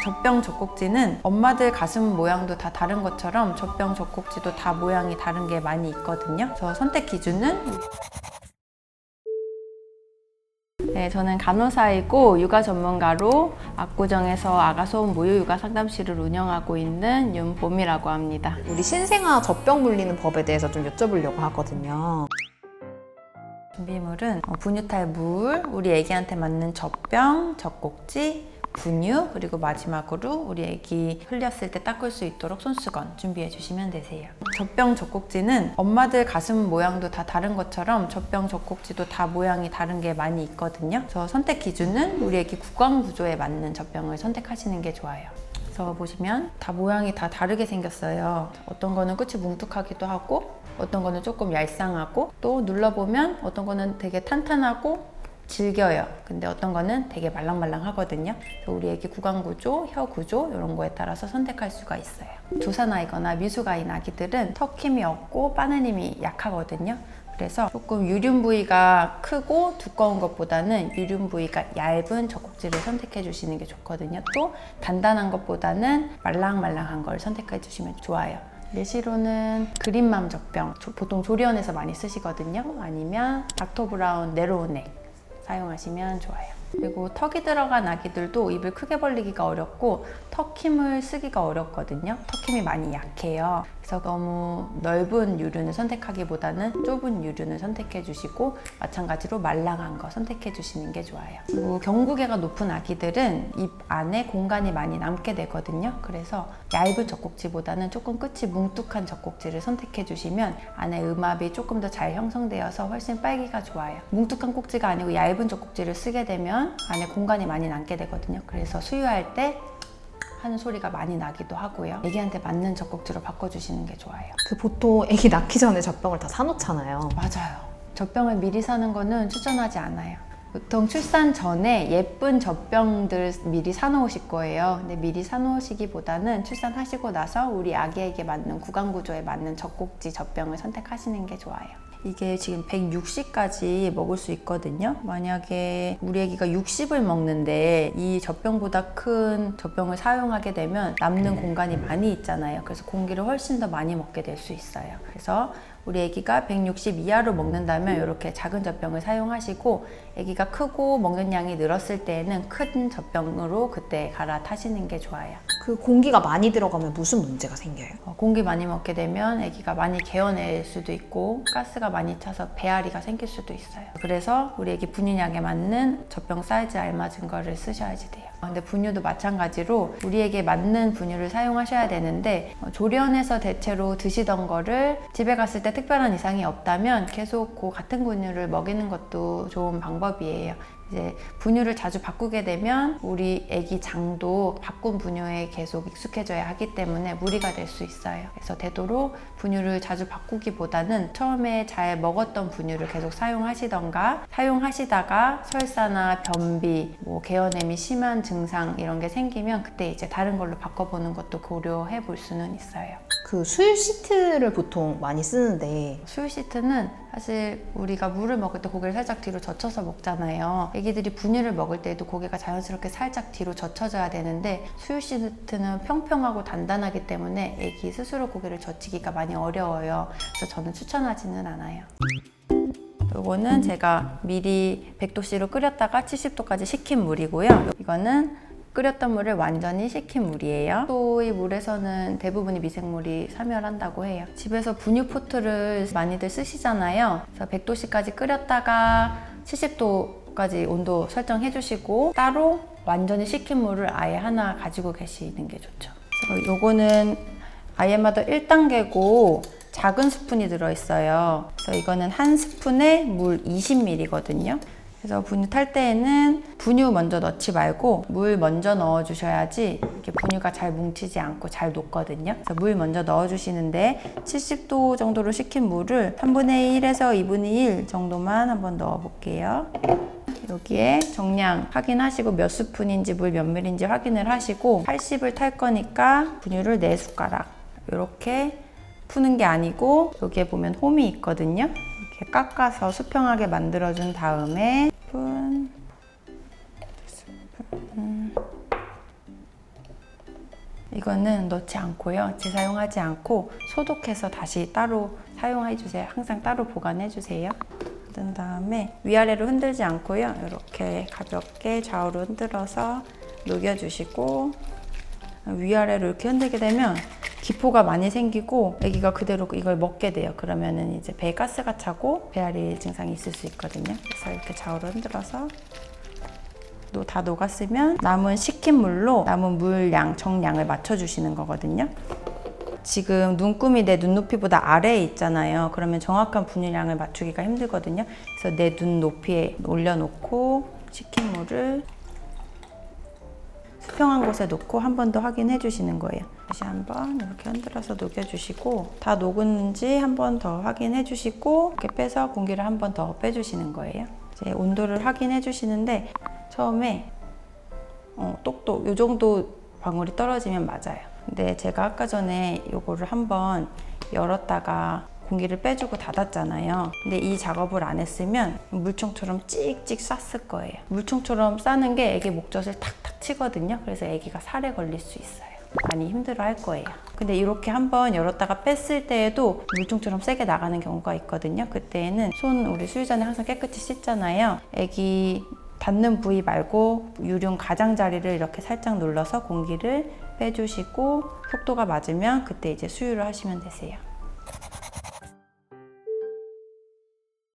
젖병 젖꼭지는 엄마들 가슴 모양도 다 다른 것처럼 젖병 젖꼭지도 다 모양이 다른 게 많이 있거든요. 저 선택 기준은 저는 간호사이고 육아 전문가로 압구정에서 아가소음 모유 육아 상담실을 운영하고 있는 윤봄이라고 합니다. 우리 신생아 젖병 물리는 법에 대해서 좀 여쭤보려고 하거든요. 준비물은 분유탈 물, 우리 애기한테 맞는 젖병, 젖꼭지, 분유, 그리고 마지막으로 우리 애기 흘렸을 때 닦을 수 있도록 손수건 준비해 주시면 되세요. 젖병 젖꼭지는 엄마들 가슴 모양도 다 다른 것처럼 젖병 젖꼭지도 다 모양이 다른 게 많이 있거든요. 저 선택 기준은 우리 애기 구강 구조에 맞는 젖병을 선택하시는 게 좋아요. 그래서 보시면 다 모양이 다 다르게 생겼어요. 어떤 거는 끝이 뭉툭하기도 하고 어떤 거는 조금 얄쌍하고 또 눌러보면 어떤 거는 되게 탄탄하고 질겨요. 근데 어떤 거는 되게 말랑말랑하거든요. 그래서 우리 애기 구강 구조, 혀 구조 이런 거에 따라서 선택할 수가 있어요. 조산아이거나 미숙아인 아기들은 턱 힘이 없고 빠는 힘이 약하거든요. 그래서 조금 유륜 부위가 크고 두꺼운 것보다는 유륜 부위가 얇은 젖꼭지를 선택해 주시는 게 좋거든요. 또 단단한 것보다는 말랑말랑한 걸 선택해 주시면 좋아요. 예시로는 그린맘 젖병, 보통 조리원에서 많이 쓰시거든요. 아니면 닥터브라운 네로우넥 사용하시면 좋아요. 그리고 턱이 들어간 아기들도 입을 크게 벌리기가 어렵고 턱 힘을 쓰기가 어렵거든요. 턱 힘이 많이 약해요. 그래서 너무 넓은 유륜을 선택하기보다는 좁은 유륜을 선택해 주시고 마찬가지로 말랑한 거 선택해 주시는 게 좋아요. 그리고 경구개가 높은 아기들은 입 안에 공간이 많이 남게 되거든요. 그래서 얇은 젖꼭지보다는 조금 끝이 뭉툭한 젖꼭지를 선택해 주시면 안에 음압이 조금 더 잘 형성되어서 훨씬 빨기가 좋아요. 뭉툭한 꼭지가 아니고 얇은 젖꼭지를 쓰게 되면 안에 공간이 많이 남게 되거든요. 그래서 수유할 때 하는 소리가 많이 나기도 하고요. 애기한테 맞는 젖꼭지로 바꿔주시는 게 좋아요. 보통 애기 낳기 전에 젖병을 다 사놓잖아요. 맞아요. 젖병을 미리 사는 거는 추천하지 않아요. 보통 출산 전에 예쁜 젖병들 미리 사놓으실 거예요. 근데 미리 사놓으시기보다는 출산하시고 나서 우리 아기에게 맞는 구강 구조에 맞는 젖꼭지 젖병을 선택하시는 게 좋아요. 이게 지금 160까지 먹을 수 있거든요. 만약에 우리 애기가 60을 먹는데 이 젖병보다 큰 젖병을 사용하게 되면 남는 공간이 많이 있잖아요. 그래서 공기를 훨씬 더 많이 먹게 될 수 있어요. 그래서 우리 애기가 160 이하로 먹는다면 이렇게 작은 젖병을 사용하시고 애기가 크고 먹는 양이 늘었을 때에는 큰 젖병으로 그때 갈아타시는 게 좋아요. 그 공기가 많이 들어가면 무슨 문제가 생겨요? 공기 많이 먹게 되면 애기가 많이 개어낼 수도 있고 가스가 많이 차서 배앓이가 생길 수도 있어요. 그래서 우리 애기 분유량에 맞는 젖병 사이즈에 알맞은 거를 쓰셔야지 돼요. 근데 분유도 마찬가지로 우리에게 맞는 분유를 사용하셔야 되는데 조리원에서 대체로 드시던 거를 집에 갔을 때 특별한 이상이 없다면 계속 그 같은 분유를 먹이는 것도 좋은 방법이에요. 이제 분유를 자주 바꾸게 되면 우리 애기 장도 바꾼 분유에 계속 익숙해져야 하기 때문에 무리가 될 수 있어요. 그래서 되도록 분유를 자주 바꾸기보다는 처음에 잘 먹었던 분유를 계속 사용하시다가 설사나 변비, 개어냄이 심한 증상 이런 게 생기면 그때 이제 다른 걸로 바꿔보는 것도 고려해 볼 수는 있어요. 그 수유 시트를 보통 많이 쓰는데 수유 시트는 사실 우리가 물을 먹을 때 고개를 살짝 뒤로 젖혀서 먹잖아요. 애기들이 분유를 먹을 때에도 고개가 자연스럽게 살짝 뒤로 젖혀져야 되는데 수유 시트는 평평하고 단단하기 때문에 애기 스스로 고개를 젖히기가 많이 어려워요. 그래서 저는 추천하지는 않아요. 요거는 제가 미리 100도씨로 끓였다가 70도까지 식힌 물이고요. 이거는 끓였던 물을 완전히 식힌 물이에요. 또 이 물에서는 대부분이 미생물이 사멸한다고 해요. 집에서 분유 포트를 많이들 쓰시잖아요. 그래서 100도씨까지 끓였다가 70도까지 온도 설정해 주시고 따로 완전히 식힌 물을 아예 하나 가지고 계시는 게 좋죠. 그래서 요거는 아이마다 1단계고 작은 스푼이 들어있어요. 그래서 이거는 한 스푼에 물 20ml거든요. 그래서 분유 탈 때에는 분유 먼저 넣지 말고 물 먼저 넣어 주셔야지 이렇게 분유가 잘 뭉치지 않고 잘 녹거든요. 그래서 물 먼저 넣어 주시는데 70도 정도로 식힌 물을 3분의 1에서 2분의 1 정도만 한번 넣어 볼게요. 여기에 정량 확인하시고 몇 스푼인지 물 몇 밀인지 확인을 하시고 80을 탈 거니까 분유를 4숟가락 이렇게 푸는 게 아니고 여기에 보면 홈이 있거든요. 이렇게 깎아서 수평하게 만들어준 다음에 스푼 이거는 넣지 않고요. 재사용하지 않고 소독해서 다시 따로 사용해 주세요. 항상 따로 보관해 주세요. 그 다음에 위아래로 흔들지 않고요. 이렇게 가볍게 좌우로 흔들어서 녹여주시고, 위아래로 이렇게 흔들게 되면 기포가 많이 생기고 아기가 그대로 이걸 먹게 돼요. 그러면은 이제 배에 가스가 차고 배앓이 증상이 있을 수 있거든요. 그래서 이렇게 좌우로 흔들어서 다 녹았으면 남은 식힌 물로 남은 물량, 정량을 맞춰주시는 거거든요. 지금 눈금이 내 눈높이보다 아래에 있잖아요. 그러면 정확한 분유량을 맞추기가 힘들거든요. 그래서 내 눈 높이에 올려놓고 식힌 물을 수평한 곳에 놓고 한 번 더 확인해 주시는 거예요. 다시 한번 이렇게 흔들어서 녹여주시고, 다 녹았는지 한 번 더 확인해 주시고, 이렇게 빼서 공기를 한 번 더 빼주시는 거예요. 이제 온도를 확인해 주시는데 처음에 똑똑 이 정도 방울이 떨어지면 맞아요. 근데 제가 아까 전에 요거를 한번 열었다가 공기를 빼주고 닫았잖아요. 근데 이 작업을 안 했으면 물총처럼 찍찍 쌌을 거예요. 물총처럼 싸는 게 애기 목젖을 탁탁 치거든요. 그래서 애기가 살에 걸릴 수 있어요. 많이 힘들어 할 거예요. 근데 이렇게 한번 열었다가 뺐을 때에도 물총처럼 세게 나가는 경우가 있거든요. 그때에는 우리 수유 전에 항상 깨끗이 씻잖아요. 애기 닿는 부위 말고 유륜 가장자리를 이렇게 살짝 눌러서 공기를 빼주시고 속도가 맞으면 그때 이제 수유를 하시면 되세요.